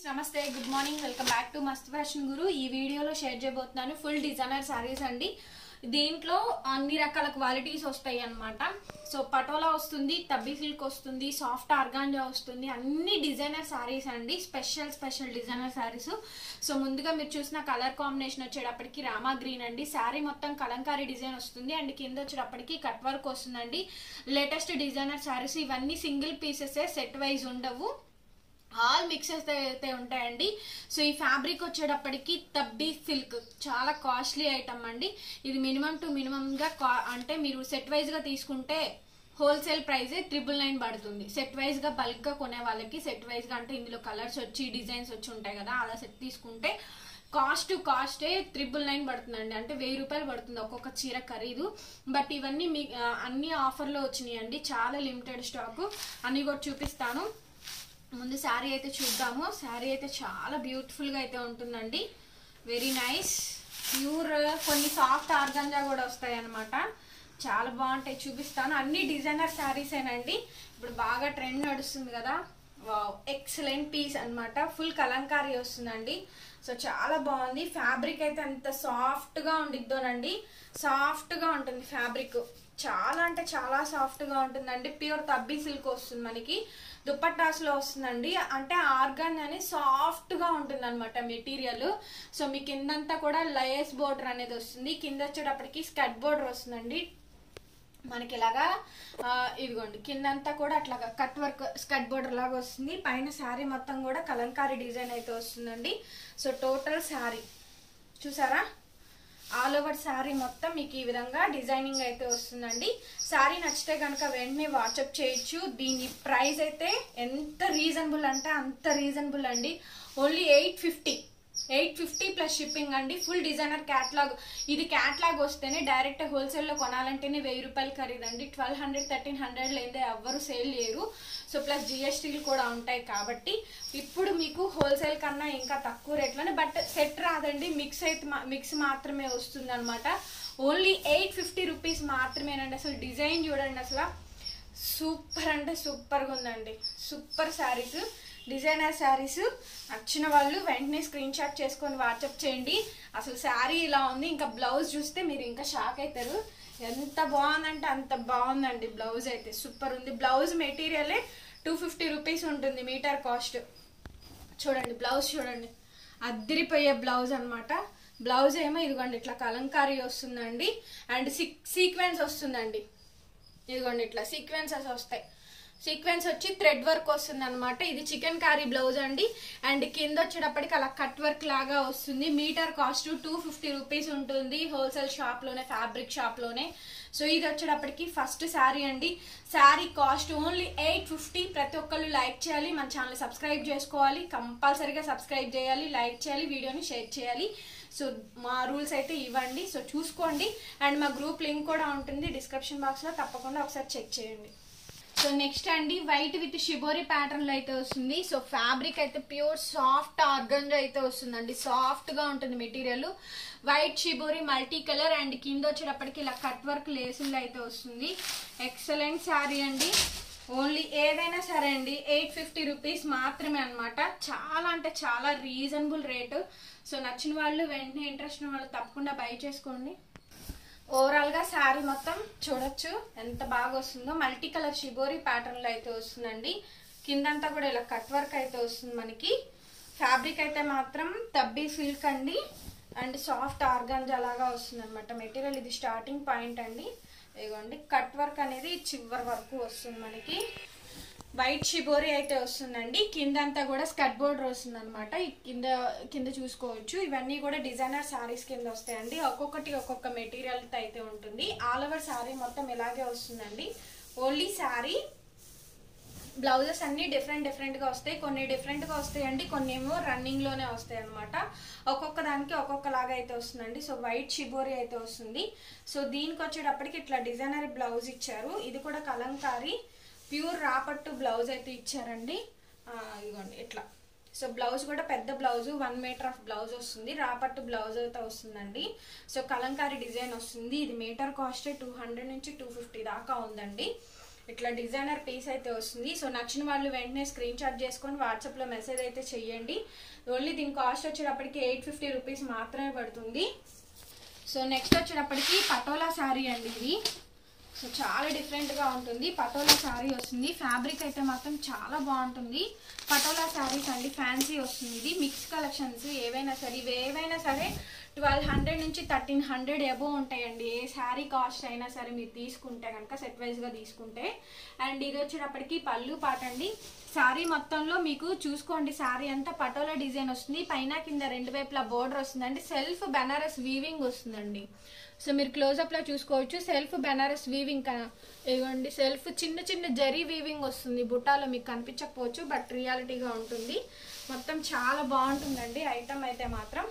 నమస్తే good morning welcome back to మస్త్ fashion గురు ఈ వీడియోలో షేర్ చేయబోతున్నాను ఫుల్ డిజైనర్ సారీస్ అండి దీంట్లో అన్ని రకాల క్వాలిటీస్ వస్తాయి అన్నమాట సో పటోలా వస్తుంది తబ్బీ సిల్క్ వస్తుంది సాఫ్ట్ ఆర్గాంజా వస్తుంది అన్ని డిజైనర్ సారీస్ అండి స్పెషల్ డిజైనర్ సారీస్ సో ముందుగా మీరు చూసిన కలర్ కాంబినేషన్ వచ్చేటప్పటికి రామా గ్రీన్ అండి సారీ మొత్తం కలంకారీ డిజైన్ వస్తుంది అండ్ కింద వచ్చేటప్పటికి కట్ వర్క్ వస్తుందండి లేటెస్ట్ డిజైనర్ సారీస్ ఇవన్నీ సింగిల్ పీసెస్ సెట్ వైజ్ ఉండవు ఆల్ మిక్సెస్ అయితే ఉంటాయండి సో ఈ ఫ్యాబ్రిక్ వచ్చేటప్పటికి తబ్బీ సిల్క్ చాలా కాస్ట్లీ ఐటమ్ అండి ఇది మినిమం టు మినిమం గా అంటే మీరు సెట్ వైజ్ గా తీసుకుంటే హోల్సేల్ ప్రైస్ 999 పడుతుంది సెట్ వైజ్ గా బల్క్ గా కొనే వాళ్ళకి సెట్ వైజ్ గా అంటే ఇందులో కలర్స్ వచ్చి డిజైన్స్ వచ్చి ఉంటాయి కదా అలా సెట్ తీసుకుంటే కాస్ట్ 999 పడుతుందండి అంటే 1000 రూపాయలు పడుతుంది ఒక్కొక్క చీర ఖరీదు బట్ ఇవన్నీ అన్ని ఆఫర్ లో వచ్చినాయి అండి చాలా లిమిటెడ్ స్టాక్ అన్ని కూడా చూపిస్తాను ముందు శారీ అయితే చూద్దాము శారీ అయితే చాలా బ్యూటిఫుల్ గా అయితే ఉంటుందండి వెరీ నైస్ ప్యూర్ కొన్ని సాఫ్ట్ ఆర్గాంజా కూడా వస్తాయి అన్నమాట చాలా బాగుంటాయి చూపిస్తాను అన్ని డిజైనర్ శారీస్ ఏనండి ఇప్పుడు బాగా ట్రెండ్ నడుస్తుంది కదా వావ్ ఎక్సలెంట్ పీస్ అన్నమాట ఫుల్ కలంకారీ వస్తుందండి సో చాలా బాగుంది ఫ్యాబ్రిక్ అయితే అంత సాఫ్ట్ గా ఉండిద్దోనండి సాఫ్ట్ గా ఉంటుంది ఫ్యాబ్రిక్ చాలా అంటే చాలా సాఫ్ట్ గా ఉంటుందండి ప్యూర్ తబ్బీ సిల్క్ వస్తుంది మనకి దుపట్టాస్ లో వస్తుందండి అంటే ఆర్గాన్ అని సాఫ్ట్ గా ఉంటుంది అనమాట మెటీరియల్ సో మీ కిందంతా కూడా లేస్ బోర్డర్ అనేది వస్తుంది కింద వచ్చేటప్పటికి స్కర్ట్ బోర్డర్ వస్తుందండి మనకి ఇలాగా ఇదిగోండి కిందంతా కూడా అట్లాగా కట్ వర్క్ స్కర్ట్ బోర్డర్ లాగా వస్తుంది పైన శారీ మొత్తం కూడా కలంకారీ డిజైన్ అయితే వస్తుందండి సో టోటల్ శారీ చూసారా ఆల్ ఓవర్ శారీ మొత్తం మీకు ఈ విధంగా డిజైనింగ్ అయితే వస్తుందండి శారీ నచ్చితే కనుక వెంటనే వాట్సాప్ చేయొచ్చు దీని ప్రైస్ అయితే ఎంత రీజనబుల్ అంటే అంత రీజనబుల్ అండి ఓన్లీ 850 ప్లస్ షిప్పింగ్ అండి ఫుల్ డిజైనర్ క్యాట్లాగ్ ఇది క్యాట్లాగ్ వస్తేనే డైరెక్ట్ హోల్సేల్ లో కొనాలంటేనే 1000 రూపాయలు ఖరీదండి 1200 1300 లేదే ఎవ్వరు సేల్ చేయరు సో ప్లస్ జిఎస్టీలు కూడా ఉంటాయి కాబట్టి ఇప్పుడు మీకు హోల్సేల్ కన్నా ఇంకా తక్కువ రేట్లోనే బట్ సెట్ రాదండి మిక్స్ మాత్రమే వస్తుంది అనమాట ఓన్లీ 850 రూపీస్ మాత్రమేనండి అసలు డిజైన్ చూడండి అసలు సూపర్ అంటే సూపర్గా ఉందండి సూపర్ శారీస్ డిజైనర్ శారీస్ నచ్చిన వాళ్ళు వెంటనే స్క్రీన్ షాట్ చేసుకొని వాట్సాప్ చేయండి అసలు శారీ ఇలా ఉంది ఇంకా బ్లౌజ్ చూస్తే మీరు ఇంకా షాక్ అవుతారు ఎంత బాగుందంటే అంత బాగుందండి బ్లౌజ్ అయితే సూపర్ ఉంది బ్లౌజ్ మెటీరియలే 250 రూపీస్ ఉంటుంది మీటర్ కాస్ట్ చూడండి బ్లౌజ్ చూడండి అద్దరిపోయే బ్లౌజ్ అనమాట బ్లౌజ్ ఏమో ఇదిగోండి ఇట్లా కలంకారీ వస్తుందండి అండ్ సీక్వెన్స్ వస్తుందండి ఇదిగోండి ఇట్లా సీక్వెన్సెస్ వస్తాయి సీక్వెన్స్ వచ్చి థ్రెడ్ వర్క్ వస్తుంది అనమాట ఇది చికెన్ కారీ బ్లౌజ్ అండి అండ్ కింద వచ్చేటప్పటికి అలా కట్ వర్క్ లాగా వస్తుంది మీటర్ కాస్ట్ 250 రూపీస్ ఉంటుంది హోల్సేల్ షాప్ లోనే ఫ్యాబ్రిక్ షాప్ లోనే సో ఇది వచ్చేటప్పటికి ఫస్ట్ శారీ అండి శారీ కాస్ట్ ఓన్లీ 850 ప్రతి ఒక్కళ్ళు లైక్ చేయాలి మన ఛానల్ సబ్స్క్రైబ్ చేసుకోవాలి కంపల్సరీగా సబ్స్క్రైబ్ చేయాలి లైక్ చేయాలి వీడియోని షేర్ చేయాలి సో మా రూల్స్ అయితే ఇవ్వండి సో చూసుకోండి అండ్ మా గ్రూప్ లింక్ కూడా ఉంటుంది డిస్క్రిప్షన్ బాక్స్ లో తప్పకుండా ఒకసారి చెక్ చేయండి సో నెక్స్ట్ అండి వైట్ విత్ షిబోరి ప్యాటర్న్ లో అయితే వస్తుంది సో ఫ్యాబ్రిక్ అయితే ప్యూర్ సాఫ్ట్ ఆర్గంజా అయితే వస్తుందండి సాఫ్ట్ గా ఉంటుంది material white shibori multi colour and కింద వచ్చేటప్పటికి ఇలా కట్ వర్క్ లేసులు అయితే వస్తుంది ఎక్సలెంట్ శారీ అండి ఓన్లీ ఏదైనా సరే అండి 850 రూపీస్ మాత్రమే అనమాట చాలా అంటే చాలా రీజనబుల్ రేటు సో నచ్చిన వాళ్ళు వెంటనే ఇంట్రెస్ట్ ఉన్న వాళ్ళు తప్పకుండా బై చేసుకోండి ఓవరాల్ గా శారీ మొత్తం చూడొచ్చు ఎంత బాగా వస్తుందో మల్టీ కలర్ షిబోరి ప్యాటర్న్ లో అయితే వస్తుందండి కిందంతా కూడా ఇలా కట్ వర్క్ అయితే వస్తుంది మనకి ఫ్యాబ్రిక్ అయితే మాత్రం తబ్బీ సిల్క్ అండి అండ్ సాఫ్ట్ ఆర్గాంజా లాగా వస్తుంది అనమాట మెటీరియల్ ఇది స్టార్టింగ్ పాయింట్ అండి ఇదిగోండి కట్ వర్క్ అనేది చివరి వరకు వస్తుంది మనకి వైట్ షిబోరి అయితే వస్తుందండి కిందంతా కూడా స్కర్ట్ బోర్డర్ వస్తుంది అనమాట కింద చూసుకోవచ్చు ఇవన్నీ కూడా డిజైనర్ శారీస్ కింద వస్తాయండి ఒక్కొక్కటి ఒక్కొక్క మెటీరియల్ అయితే ఉంటుంది ఆల్ ఓవర్ శారీ మొత్తం ఇలాగే వస్తుందండి ఓన్లీ శారీ బ్లౌజెస్ అన్ని డిఫరెంట్ గా వస్తాయి కొన్ని డిఫరెంట్ గా వస్తాయండి కొన్ని ఏమో రన్నింగ్ లోనే వస్తాయి అనమాట ఒక్కొక్క దానికి ఒక్కొక్కలాగా అయితే వస్తుందండి సో వైట్ షిబోరి అయితే వస్తుంది సో దీనికి వచ్చేటప్పటికి ఇట్లా డిజైనర్ బ్లౌజ్ ఇచ్చారు ఇది కూడా కలంకారీ ప్యూర్ రాపట్టు బ్లౌజ్ అయితే ఇచ్చారండి ఇదిగోండి ఇట్లా సో బ్లౌజ్ కూడా పెద్ద బ్లౌజ్ 1 మీటర్ ఆఫ్ బ్లౌజ్ వస్తుంది రాపట్టు బ్లౌజ్ అయితే వస్తుందండి సో కలంకారీ డిజైన్ వస్తుంది ఇది మీటర్ కాస్ట్ 200 నుంచి 250 దాకా ఉందండి ఇట్లా డిజైనర్ పీస్ అయితే వస్తుంది. సో నచ్చిన వాళ్ళు వెంటనే స్క్రీన్ షాట్ చేసుకొని వాట్సాప్లో మెసేజ్ అయితే చెయ్యండి. ఓన్లీ దీని కాస్ట్ వచ్చేటప్పటికి 850 రూపీస్ మాత్రమే పడుతుంది. సో నెక్స్ట్ వచ్చేటప్పటికి పటోలా శారీ అండి ఇది. సో చాలా డిఫరెంట్గా ఉంటుంది. పటోలా శారీ వస్తుంది. ఫ్యాబ్రిక్ అయితే మాత్రం చాలా బాగుంటుంది. పటోలా శారీస్ అండి, ఫ్యాన్సీ వస్తుంది. ఇది మిక్స్ కలెక్షన్స్ ఏవైనా సరే 1200 నుంచి 1300 అబోవ్ ఉంటాయండి. ఏ శారీ కాస్ట్ అయినా సరే మీరు తీసుకుంటే కనుక సెట్ వైజ్గా తీసుకుంటే. అండ్ ఇది వచ్చేటప్పటికి పళ్ళు పాట అండి. శారీ మొత్తంలో మీకు చూసుకోండి, శారీ అంతా పటోలా డిజైన్ వస్తుంది. పైన కింద రెండు వైపులా బోర్డర్ వస్తుందండి. సెల్ఫ్ బెనారస్ వీవింగ్ వస్తుందండి. సో మీరు క్లోజప్లో చూసుకోవచ్చు. సెల్ఫ్ బెనారస్ వీవింగ్ ఇవ్వండి. సెల్ఫ్ చిన్న చిన్న జరీ వీవింగ్ వస్తుంది. బుట్టాలో మీకు కనిపించకపోవచ్చు, బట్ రియాలిటీగా ఉంటుంది. మొత్తం చాలా బాగుంటుందండి ఐటమ్ అయితే మాత్రం.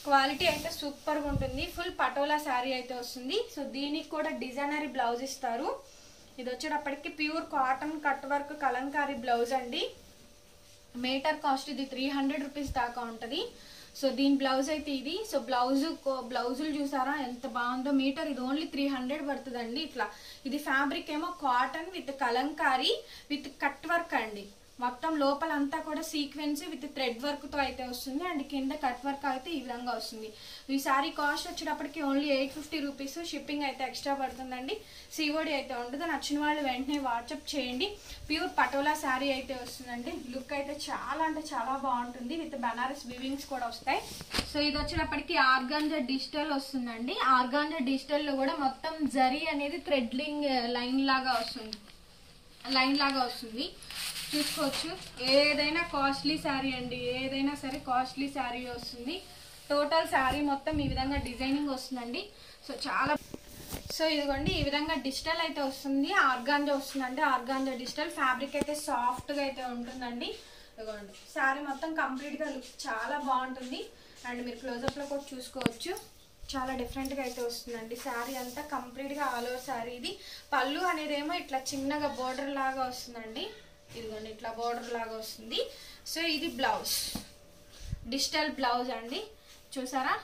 క్వాలిటీ అయితే సూపర్గా ఉంటుంది. ఫుల్ పటోలా శారీ అయితే వస్తుంది. సో దీనికి కూడా డిజైనరీ బ్లౌజ్ ఇస్తారు. ఇది వచ్చేటప్పటికి pure cotton cut work Kalamkari blouse అండి. మీటర్ కాస్ట్ ఇది 300 రూపీస్ దాకా ఉంటుంది. సో దీని బ్లౌజ్ అయితే ఇది. సో బ్లౌజులు చూసారా ఎంత బాగుందో. మీటర్ ఇది ఓన్లీ 300 పడుతుందండి. ఇట్లా ఇది ఫ్యాబ్రిక్ ఏమో cotton with Kalamkari with cut work అండి. మొత్తం లోపలంతా కూడా సీక్వెన్స్ విత్ థ్రెడ్ వర్క్ తో అయితే వస్తుంది. అండ్ కింద కట్ వర్క్ అయితే ఈ విధంగా వస్తుంది. ఈ సారీ కాస్ట్ వచ్చేటప్పటికి ఓన్లీ 850 రూపీస్. షిప్పింగ్ అయితే ఎక్స్ట్రా పడుతుందండి. సిఓడి అయితే ఉండదు. నచ్చిన వాళ్ళు వెంటనే వాట్సాప్ చేయండి. ప్యూర్ పటోలా శారీ అయితే వస్తుందండి. లుక్ అయితే చాలా అంటే చాలా బాగుంటుంది. విత్ బనారస్ వివింగ్స్ కూడా వస్తాయి. సో ఇది వచ్చేటప్పటికి ఆర్గాంజా డిజిటల్ వస్తుందండి. ఆర్గాంజా డిజిటల్ లో కూడా మొత్తం జరీ అనేది థ్రెడ్లింగ్ లైన్ లాగా వస్తుంది. చూసుకోవచ్చు. ఏదైనా కాస్ట్లీ శారీ అండి, ఏదైనా సరే కాస్ట్లీ శారీ వస్తుంది. టోటల్ శారీ మొత్తం ఈ విధంగా డిజైనింగ్ వస్తుందండి. సో ఇదిగోండి ఈ విధంగా డిజిటల్ అయితే వస్తుంది. ఆర్గాంజా వస్తుందండి. ఆర్గాంజా డిజిటల్ ఫ్యాబ్రిక్ అయితే సాఫ్ట్ గా అయితే ఉంటుందండి. ఇదిగోండి శారీ మొత్తం కంప్లీట్ గా లుక్ చాలా బాగుంటుంది. అండ్ మీరు క్లోజప్ లో కూడా చూసుకోవచ్చు. చాలా డిఫరెంట్ గా అయితే వస్తుందండి. శారీ అంతా కంప్లీట్ గా ఆల్ ఓవర్ శారీ. ఇది పళ్ళు అనేది ఏమో ఇట్లా చిన్నగా బోర్డర్ లాగా వస్తుందండి. ఇదిగోండి ఇట్లా బోర్డర్ లాగా వస్తుంది. సో ఇది బ్లౌజ్, డిజిటల్ బ్లౌజ్ అండి. చూసారా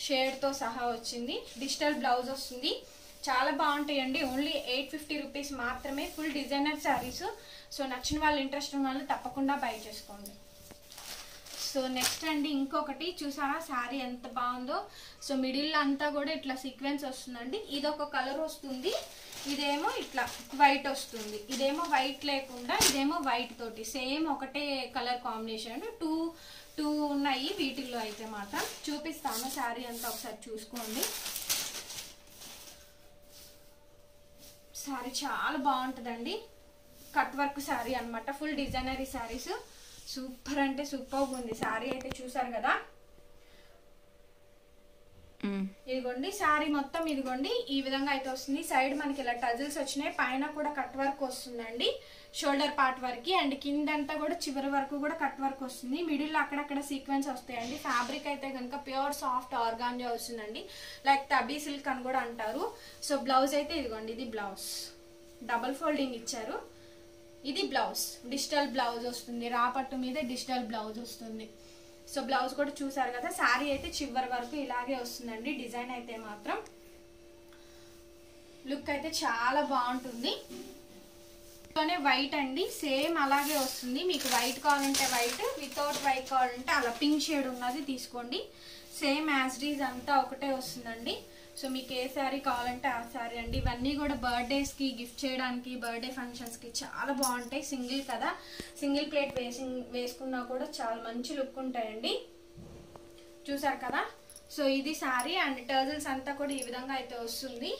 షేడ్ తో సహా వచ్చింది. డిజిటల్ బ్లౌజ్ వస్తుంది. చాలా బాగుంటాయండి. ఓన్లీ 850 రూపీస్ మాత్రమే. Full designer saris. సో నచ్చిన వాళ్ళు, ఇంట్రెస్ట్ ఉన్న వాళ్ళు తప్పకుండా బై చేసుకోండి. సో నెక్స్ట్ అండి ఇంకొకటి చూసారా శారీ ఎంత బాగుందో. సో మిడిల్ అంతా కూడా ఇట్లా సీక్వెన్స్ వస్తుందండి. ఇదొక కలర్ వస్తుంది, ఇదేమో ఇట్లా వైట్ వస్తుంది. ఇదేమో వైట్ లేకుండా ఇదేమో వైట్ తోటి సేమ్ ఒకటే కలర్ కాంబినేషన్. టూ ఉన్నాయి వీటిల్లో అయితే మాత్రం. చూపిస్తాను శారీ అంతా ఒకసారి చూసుకోండి. శారీ చాలా బాగుంటుందండి. కట్ వర్క్ శారీ అనమాట. Full designery saris. సూపర్ అంటే సూపర్ ఉంది. శారీ అయితే చూసారు కదా. ఇదిగోండి శారీ మొత్తం ఇదిగోండి ఈ విధంగా అయితే వస్తుంది. సైడ్ మనకి ఇలా టజిల్స్ వచ్చినాయి. పైన కూడా కట్ వర్క్ వస్తుందండి షోల్డర్ పార్ట్ వరకు. అండ్ కిందంతా కూడా చివరి వరకు కూడా కట్ వర్క్ వస్తుంది. మిడిల్ లో అక్కడక్కడ సీక్వెన్స్ వస్తాయండి. ఫ్యాబ్రిక్ అయితే కనుక ప్యూర్ సాఫ్ట్ ఆర్గాంజా వస్తుందండి. లైక్ తబీ సిల్క్ అని కూడా అంటారు. సో బ్లౌజ్ అయితే ఇదిగోండి ఇది బ్లౌజ్. డబల్ ఫోల్డింగ్ ఇచ్చారు. ఇది బ్లౌజ్, డిజిటల్ బ్లౌజ్ వస్తుంది. రాపట్టు మీద డిజిటల్ బ్లౌజ్ వస్తుంది. సో బ్లౌజ్ కూడా చూసారు కదా. శారీ అయితే చివరి వరకు ఇలాగే వస్తుందండి. డిజైన్ అయితే మాత్రం లుక్ అయితే చాలా బాగుంటుంది. వైట్ అండి సేమ్ అలాగే వస్తుంది. మీకు వైట్ కావాలంటే వైట్, వితౌట్ వైట్ కావాలంటే అలా పింక్ షేడ్ ఉన్నది తీసుకోండి. సేమ్ యాజ్ డీజ్ అంతా ఒకటే వస్తుందండి. సో మీకు ఏ శారీ కావాలంటే ఆ శారీ అండి. ఇవన్నీ కూడా బర్త్డేస్ కి గిఫ్ట్ చేయడానికి, బర్త్డే ఫంక్షన్స్ కి చాలా బాగుంటాయి. సింగిల్ కదా, సింగిల్ ప్లేట్ వేసుకున్నా కూడా చాలా మంచి లుక్ ఉంటాయండి. చూసారు కదా. సో ఇది శారీ అండ్ టర్జల్స్ అంతా కూడా ఈ విధంగా అయితే వస్తుంది.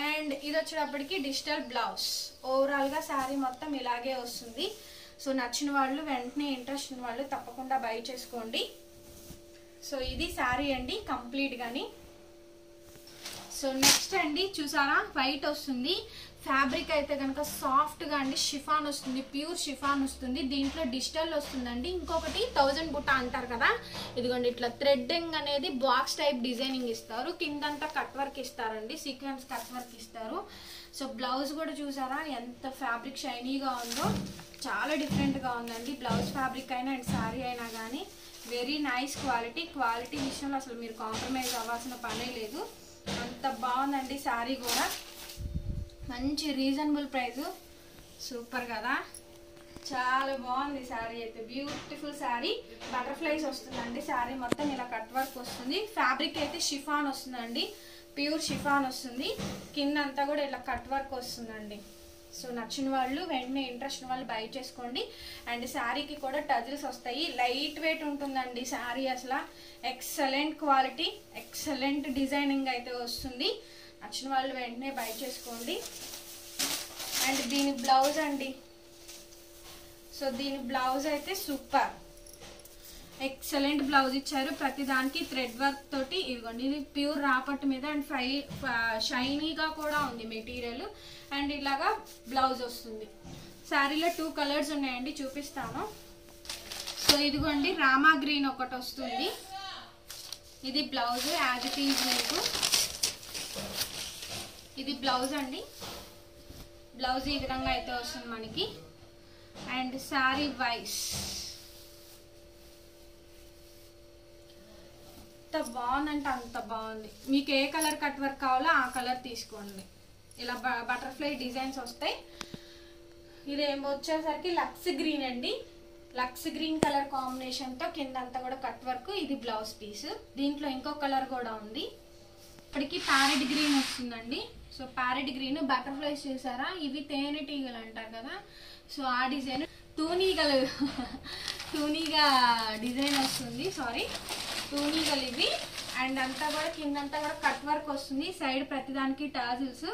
అండ్ ఇది వచ్చేటప్పటికి డిజిటల్ బ్లౌజ్. ఓవరాల్ గా శారీ మొత్తం ఇలాగే వస్తుంది. సో నచ్చిన వాళ్ళు వెంటనే, ఇంట్రెస్ట్ ఉన్న వాళ్ళు తప్పకుండా బై చేసుకోండి. సో ఇది శారీ అండి కంప్లీట్ గాని. సో నెక్స్ట్ అండి చూసారా వైట్ వస్తుంది. ఫ్యాబ్రిక్ అయితే కనుక సాఫ్ట్ గా అండి షిఫాన్ వస్తుంది. ప్యూర్ షిఫాన్ వస్తుంది. దీంట్లో డిజిటల్ వస్తుందండి. ఇంకొకటి 1000 బుట్ట అంటారు కదా. ఇదిగోండి ఇట్లా థ్రెడ్డింగ్ అనేది బాక్స్ టైప్ డిజైనింగ్ ఇస్తారు. కిందంతా కట్ వర్క్ ఇస్తారండి. సీక్వెన్స్ కట్ వర్క్ ఇస్తారు. సో బ్లౌజ్ కూడా చూసారా ఎంత ఫ్యాబ్రిక్ షైనీగా ఉందో. చాలా డిఫరెంట్ గా ఉందండి. బ్లౌజ్ ఫ్యాబ్రిక్ అయినా అండ్ శారీ అయినా కానీ వెరీ నైస్ క్వాలిటీ. క్వాలిటీ విషయంలో అసలు మీరు కాంప్రమైజ్ అవ్వాల్సిన పనే లేదు. అంత బాగుందండి శారీ కూడా. మంచి రీజనబుల్ ప్రైస్, సూపర్ కదా, చాలా బాగుంది శారీ అయితే. బ్యూటిఫుల్ శారీ, బటర్ఫ్లైస్ వస్తుందండి శారీ మొత్తం, ఇలా కట్ వర్క్ వస్తుంది. ఫ్యాబ్రిక్ అయితే షిఫాన్ వస్తుందండి, ప్యూర్ షిఫాన్ వస్తుంది. కింద అంతా కూడా ఇలా కట్ వర్క్ వస్తుందండి. సో నచ్చిన వాళ్ళు వెంటనే ఇంట్రెస్ట్ వాళ్ళు బై చేసుకోండి. అండ్ శారీకి కూడా టజిల్స్ వస్తాయి. లైట్ వెయిట్ ఉంటుందండి శారీ, అసలు ఎక్సలెంట్ క్వాలిటీ, ఎక్సలెంట్ డిజైనింగ్ అయితే వస్తుంది. నచ్చిన వాళ్ళు వెంటనే బై చేసుకోండి. అండ్ దీని బ్లౌజ్ అండి, సో దీని బ్లౌజ్ అయితే సూపర్, ఎక్సలెంట్ బ్లౌజ్ ఇచ్చారు. ప్రతి దానికి థ్రెడ్ వర్క్ తోటి. ఇదిగోండి, ఇది ప్యూర్ రాపట్టు మీద అండ్ షైనీగా కూడా ఉంది మెటీరియల్. అండ్ ఇలాగా బ్లౌజ్ వస్తుంది. శారీలో 2 కలర్స్ ఉన్నాయండి, చూపిస్తాను. సో ఇదిగోండి, రామా గ్రీన్ ఒకటి వస్తుంది. ఇది బ్లౌజ్ యాజ్ ఇట్ ఈజ్ మీకు. ఇది బ్లౌజ్ అండి, బ్లౌజ్ ఈ విధంగా అయితే వస్తుంది మనకి. అండ్ శారీ వైస్ ఎంత బాగుందంటే అంత బాగుంది. మీకు ఏ కలర్ కట్ వర్క్ కావాలో ఆ కలర్ తీసుకోండి. ఇలా బటర్ఫ్లై డిజైన్స్ వస్తాయి. ఇది ఏమో వచ్చేసరికి లక్స్ గ్రీన్ అండి, లక్స్ గ్రీన్ కలర్ కాంబినేషన్ తో కింద అంతా కూడా కట్ వర్క్. ఇది బ్లౌజ్ పీస్. దీంట్లో ఇంకో కలర్ కూడా ఉంది. ఇప్పటికి ప్యారెట్ గ్రీన్ వస్తుందండి. సో ప్యారెట్ గ్రీన్ బటర్ఫ్లైస్ చూసారా, ఇవి తేనెటీగలు అంటారు కదా, సో ఆ డిజైన్ టూనీగా డిజైన్ వస్తుంది. సారీ, టూనీగలు ఇవి. అండ్ అంతా కూడా కిందంతా కూడా కట్ వర్క్ వస్తుంది. సైడ్ ప్రతిదానికి టాజిల్స్.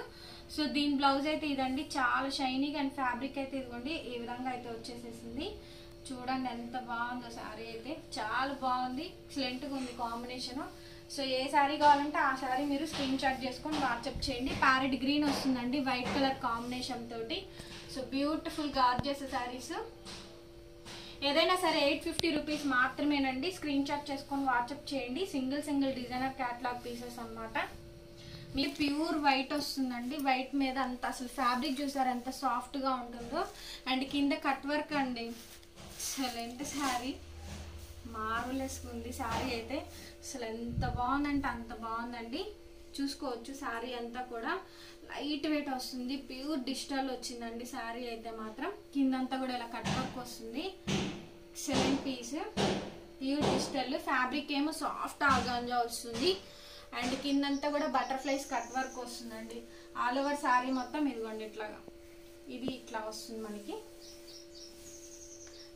సో దీని బ్లౌజ్ అయితే ఇదండి, చాలా షైనీగా. అండ్ ఫ్యాబ్రిక్ అయితే ఇదిగోండి ఈ విధంగా అయితే వచ్చేసేసింది. చూడండి ఎంత బాగుందో శారీ అయితే, చాలా బాగుంది, ఎక్సలెంట్గా ఉంది కాంబినేషన్. సో ఏ శారీ కావాలంటే ఆ శారీ మీరు స్క్రీన్ షాట్ చేసుకొని వాట్సాప్ చేయండి. ప్యారెట్ గ్రీన్ వస్తుందండి వైట్ కలర్ కాంబినేషన్ తోటి. So beautiful gorgeous saris. ఏదైనా సరే 850 రూపీస్ మాత్రమేనండి. స్క్రీన్ షాట్ చేసుకొని వాట్సాప్ చేయండి. సింగిల్ డిజైనర్ క్యాటలాగ్ పీసెస్ అన్నమాట. మీ ప్యూర్ వైట్ వస్తుందండి. వైట్ మీద అంత అసలు ఫ్యాబ్రిక్ చూసారు ఎంత సాఫ్ట్ గా ఉంటుందో. అండ్ కింద కట్ వర్క్ అండి, ఎక్సలెంట్ శారీ, మార్వెలస్ ఉంది శారీ అయితే. అసలు ఎంత బాగుందంటే అంత బాగుందండి. చూసుకోవచ్చు శారీ అంతా కూడా లైట్ వెయిట్ వస్తుంది. ప్యూర్ డిజిటల్ వచ్చిందండి శారీ అయితే మాత్రం. కిందంతా కూడా ఇలా కట్ వర్క్ వస్తుంది. Excellent piece, pure digital. Fabric ఏమో సాఫ్ట్ ఆర్గాంజా వస్తుంది. అండ్ కిందంతా కూడా బటర్ఫ్లైస్ కట్ వర్క్ వస్తుందండి. ఆల్ ఓవర్ శారీ మొత్తం ఇదిగోండి ఇట్లాగా, ఇది ఇట్లా వస్తుంది మనకి.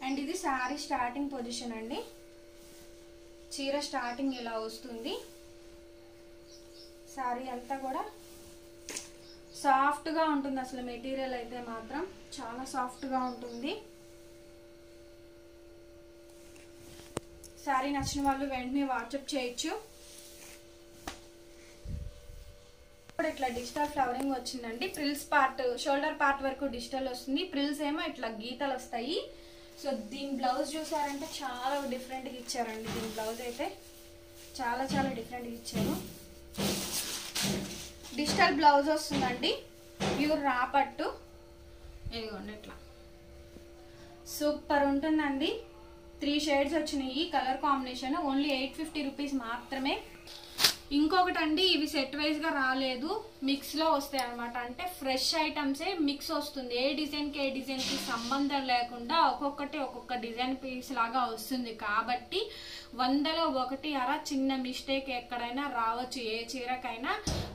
అండ్ ఇది శారీ స్టార్టింగ్ పొజిషన్ అండి. చీర స్టార్టింగ్ ఇలా వస్తుంది. శారీ అంతా కూడా సాఫ్ట్ గా ఉంటుంది. అసలు మెటీరియల్ అయితే మాత్రం చాలా సాఫ్ట్ గా ఉంటుంది. శారీ నచ్చిన వాళ్ళు వెంటనే వాట్సాప్ చేయొచ్చు. ఇప్పుడు ఇట్లా డిజిటల్ ఫ్లవరింగ్ వచ్చిందండి. ప్రిల్స్ పార్ట్, షోల్డర్ పార్ట్ వరకు డిజిటల్ వస్తుంది. ప్రిల్స్ ఏమో ఇట్లా గీతలు వస్తాయి. సో దీని బ్లౌజ్ చూసారంటే చాలా డిఫరెంట్గా ఇచ్చారండి. దీని బ్లౌజ్ అయితే చాలా డిఫరెంట్గా ఇచ్చారు. డిజిటల్ బ్లౌజ్ వస్తుందండి, ప్యూర్ రాపట్టు. ఇదిగోండి ఇట్లా సూపర్ ఉంటుందండి. 3 షేడ్స్ వచ్చినాయి కలర్ కాంబినేషన్. ఓన్లీ 850 రూపీస్ మాత్రమే. ఇంకొకటి అండి, ఇవి సెట్ వైజ్ గా రాలేదు, మిక్స్ లో వస్తాయి అనమాట. అంటే ఫ్రెష్ ఐటమ్సే మిక్స్ వస్తుంది. ఏ డిజైన్ కి సంబంధం లేకుండా ఒక్కొక్కటి ఒక్కొక్క డిజైన్ పీస్ లాగా వస్తుంది. కాబట్టి 100లో 1 అలా చిన్న మిస్టేక్ ఎక్కడైనా రావచ్చు. ఏ చీరకైనా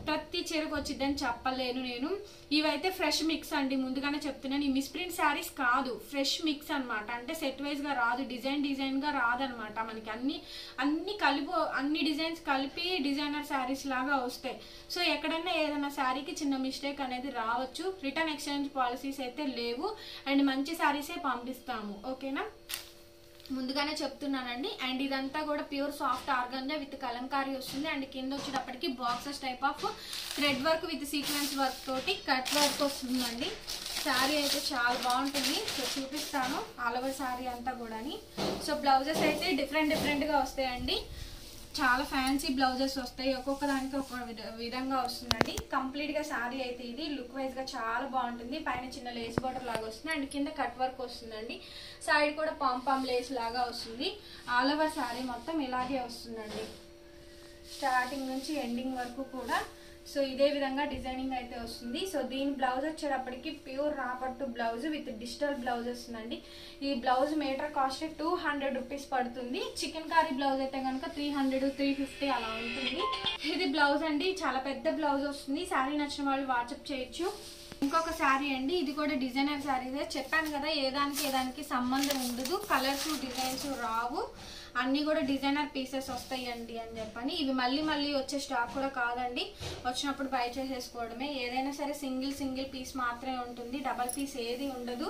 ప్రతి చీరకు వచ్చిందని చెప్పలేను నేను. ఇవైతే ఫ్రెష్ మిక్స్ అండి, ముందుగానే చెప్తున్నాను. ఈ మిస్ప్రింట్ శారీస్ కాదు, ఫ్రెష్ మిక్స్ అనమాట. అంటే సెట్ వైజ్ గా రాదు, డిజైన్ గా రాదనమాట. మనకి అన్ని కలిపి, అన్ని డిజైన్స్ కలిపి డిజైనర్ శారీస్ లాగా వస్తాయి. సో ఎక్కడైనా ఏదైనా శారీకి చిన్న మిస్టేక్ అనేది రావచ్చు. రిటర్న్ ఎక్స్చేంజ్ పాలసీస్ అయితే లేవు. అండ్ మంచి శారీసే పంపిస్తాము, ఓకేనా, ముందుగానే చెప్తున్నానండి. అండ్ ఇదంతా కూడా pure soft organza with Kalamkari వస్తుంది. అండ్ కింద వచ్చేటప్పటికి boxes type of thread work with sequence work తోటి కట్ వర్క్ వస్తుందండి. శారీ అయితే చాలా బాగుంటుంది. సో చూపిస్తాను ఆల్ ఓవర్ శారీ అంతా కూడా. సో బ్లౌజెస్ అయితే డిఫరెంట్ గా వస్తాయండి. చాలా ఫ్యాన్సీ బ్లౌజెస్ వస్తాయి. ఒక్కొక్క దానికి ఒక్కొక్క విధంగా వస్తుందండి. కంప్లీట్ గా శారీ అయితే ఇది లుక్ వైజ్ గా చాలా బాగుంటుంది. పైన చిన్న లేస్ బార్డర్ లాగా వస్తుంది. అండ్ కింద కట్ వర్క్ వస్తుందండి. సైడ్ కూడా పాంపామ్ లేస్ లాగా వస్తుంది. ఆల్ ఓవర్ శారీ మొత్తం ఇలాగే వస్తుందండి. స్టార్టింగ్ నుంచి ఎండింగ్ వరకు కూడా సో ఇదే విధంగా డిజైనింగ్ అయితే వస్తుంది. సో దీని బ్లౌజ్ వచ్చేటప్పటికి ప్యూర్ రాపట్టు బ్లౌజ్ విత్ డిజిటల్ బ్లౌజ్ వస్తుందండి. ఈ బ్లౌజ్ మీటర్ కాస్ట్ 200 రూపీస్ పడుతుంది. చికెన్ కారీ బ్లౌజ్ అయితే కనుక 300 350 అలా ఉంటుంది. ఇది బ్లౌజ్ అండి, చాలా పెద్ద బ్లౌజ్ వస్తుంది. శారీ నచ్చిన వాళ్ళు వాట్సాప్ చేయొచ్చు. ఇంకొక శారీ అండి, ఇది కూడా డిజైనర్ శారీదే. చెప్పాను కదా ఏదానికి సంబంధం ఉండదు, కలర్స్ డిజైన్స్ రావు, అన్నీ కూడా డిజైనర్ పీసెస్ వస్తాయండి అని చెప్పని. ఇవి మళ్ళీ వచ్చే స్టాక్ కూడా కాదండి, వచ్చినప్పుడు బై చేసేసుకోవడమే. ఏదైనా సరే సింగిల్ పీస్ మాత్రమే ఉంటుంది, డబల్ పీస్ ఏది ఉండదు.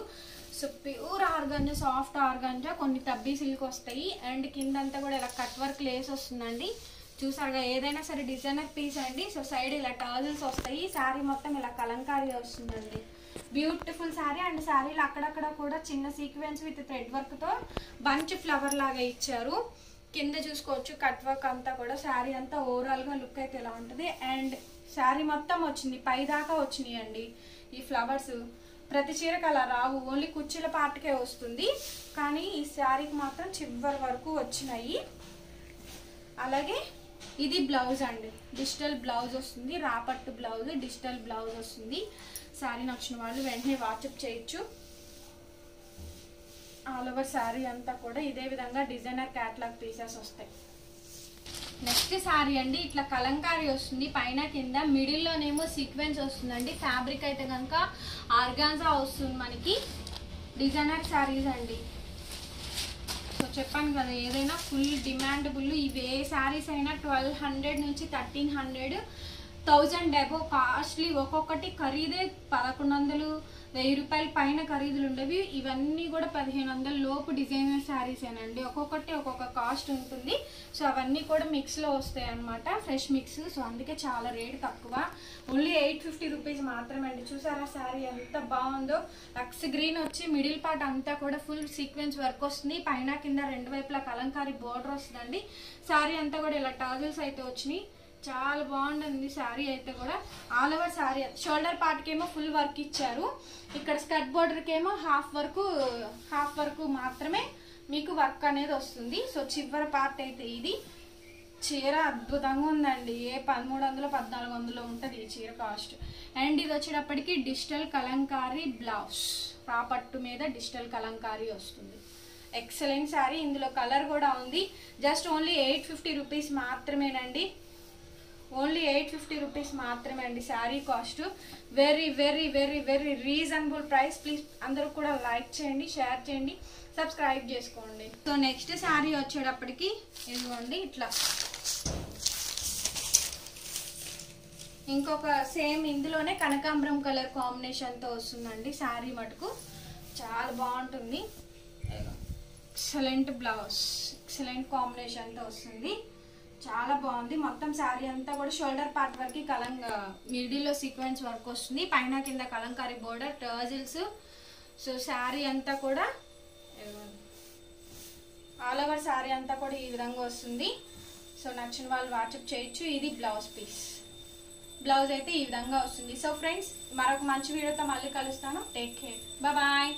So pure organza, soft organza, కొన్ని తబ్బీ సిల్క్ వస్తాయి. అండ్ కిందంతా కూడా ఇలా కట్ వర్క్ లేస్ వస్తుందండి. చూసారుగా ఏదైనా సరే డిజైనర్ పీస్ అండి. సో సైడ్ ఇలా టాజిల్స్ వస్తాయి. శారీ మొత్తం ఇలా కలంకారీ వస్తుందండి. బ్యూటిఫుల్ శారీ. అండ్ శారీలో అక్కడక్కడ కూడా చిన్న సీక్వెన్స్ విత్ థ్రెడ్ వర్క్ తో బంచ్ ఫ్లవర్ లాగా ఇచ్చారు. కింద చూసుకోవచ్చు కట్ వర్క్ అంతా కూడా. శారీ అంతా ఓవరాల్ గా లుక్ అయితే ఇలా ఉంటుంది. అండ్ శారీ మొత్తం వచ్చింది, పై దాకా వచ్చినాయి అండి ఈ ఫ్లవర్స్. ప్రతి చీరకు అలా రావు, ఓన్లీ కుర్చీల పార్ట్కే వస్తుంది. కానీ ఈ శారీకి మాత్రం చివరి వరకు వచ్చినాయి. అలాగే ఇది బ్లౌజ్ అండి, డిజిటల్ బ్లౌజ్ వస్తుంది. రాపట్టు బ్లౌజ్, డిజిటల్ బ్లౌజ్ వస్తుంది. శారీ నచ్చిన వాళ్ళు వెంటనే వాట్సాప్ చేయొచ్చు. ఆల్ ఓవర్ శారీ అంతా కూడా ఇదే విధంగా డిజైనర్ క్యాట్లాగ్ పీసెస్ వస్తాయి. నెక్స్ట్ శారీ అండి, ఇట్లా కలంకారీ వస్తుంది. పైన కింద మిడిల్లోనేమో సీక్వెన్స్ వస్తుందండి. ఫ్యాబ్రిక్ అయితే కనుక ఆర్గాన్జా వస్తుంది మనకి. డిజైనర్ శారీస్ అండి. సో చెప్పాను కదా ఏదైనా ఫుల్ డిమాండబుల్. ఇవి ఏ శారీస్ అయినా 1200 నుంచి 1300, 1000 అబో కాస్ట్లీ. ఒక్కొక్కటి ఖరీదే 1100, 1000 రూపాయల పైన ఖరీదులు ఉండేవి. ఇవన్నీ కూడా 1500 లోపు డిజైనర్ శారీస్ ఏనండి. ఒక్కొక్కటి ఒక్కొక్క కాస్ట్ ఉంటుంది. సో అవన్నీ కూడా మిక్స్లో వస్తాయి అనమాట, ఫ్రెష్ మిక్స్. సో అందుకే చాలా రేట్ తక్కువ, ఓన్లీ 850 రూపీస్ మాత్రమే అండి. చూసారా శారీ ఎంత బాగుందో. లక్స్ గ్రీన్ వచ్చి మిడిల్ పార్ట్ అంతా కూడా ఫుల్ సీక్వెన్స్ వర్క్ వస్తుంది. పైన కింద రెండు వైపులా కలంకారీ బోర్డర్ వస్తుందండి. శారీ అంతా కూడా ఇలా టాజిల్స్ అయితే వచ్చినాయి. చాలా బాగుంటుంది శారీ అయితే కూడా. ఆల్ ఓవర్ శారీ షోల్డర్ పార్ట్కి ఏమో ఫుల్ వర్క్ ఇచ్చారు. ఇక్కడ స్కర్ట్ బోర్డర్కి ఏమో హాఫ్ వరకు మాత్రమే మీకు వర్క్ అనేది వస్తుంది. సో చివరి పార్ట్ అయితే ఇది. చీర అద్భుతంగా ఉందండి. ఏ 1300 1400 ఉంటుంది ఈ చీర కాస్ట్. అండ్ ఇది వచ్చేటప్పటికి డిజిటల్ కలంకారీ బ్లౌజ్, రాపట్టు మీద డిజిటల్ కలంకారీ వస్తుంది. ఎక్సలెంట్ శారీ. ఇందులో కలర్ కూడా ఉంది. జస్ట్ ఓన్లీ 850 రూపీస్ మాత్రమేనండి. ఓన్లీ 850 రూపీస్ మాత్రమే అండి sari cost. Very very very very reasonable price. Please అందరూ కూడా లైక్ చేయండి, షేర్ చేయండి, సబ్స్క్రైబ్ చేసుకోండి. సో నెక్స్ట్ శారీ వచ్చేటప్పటికి ఇదిగోండి ఇట్లా ఇంకొక సేమ్ ఇందులోనే కనకాంబరం కలర్ కాంబినేషన్తో వస్తుందండి. శారీ మటుకు చాలా బాగుంటుంది. ఎక్సలెంట్ బ్లౌజ్, ఎక్సలెంట్ కాంబినేషన్తో వస్తుంది. చాలా బాగుంది. మొత్తం శారీ అంతా కూడా షోల్డర్ పార్ట్ వరకు మిడిల్లో సీక్వెన్స్ వర్క్ వస్తుంది. పైన కింద కలంకారీ బోర్డర్, టర్జిల్స్. సో శారీ అంతా కూడా ఆల్ ఓవర్ శారీ అంతా కూడా ఈ విధంగా వస్తుంది. సో నచ్చిన వాళ్ళు వాట్సాప్ చేయొచ్చు. ఇది బ్లౌజ్ పీస్. బ్లౌజ్ అయితే ఈ విధంగా వస్తుంది. సో ఫ్రెండ్స్, మరొక మంచి వీడియోతో మళ్ళీ కలుస్తాను. Take care, bye.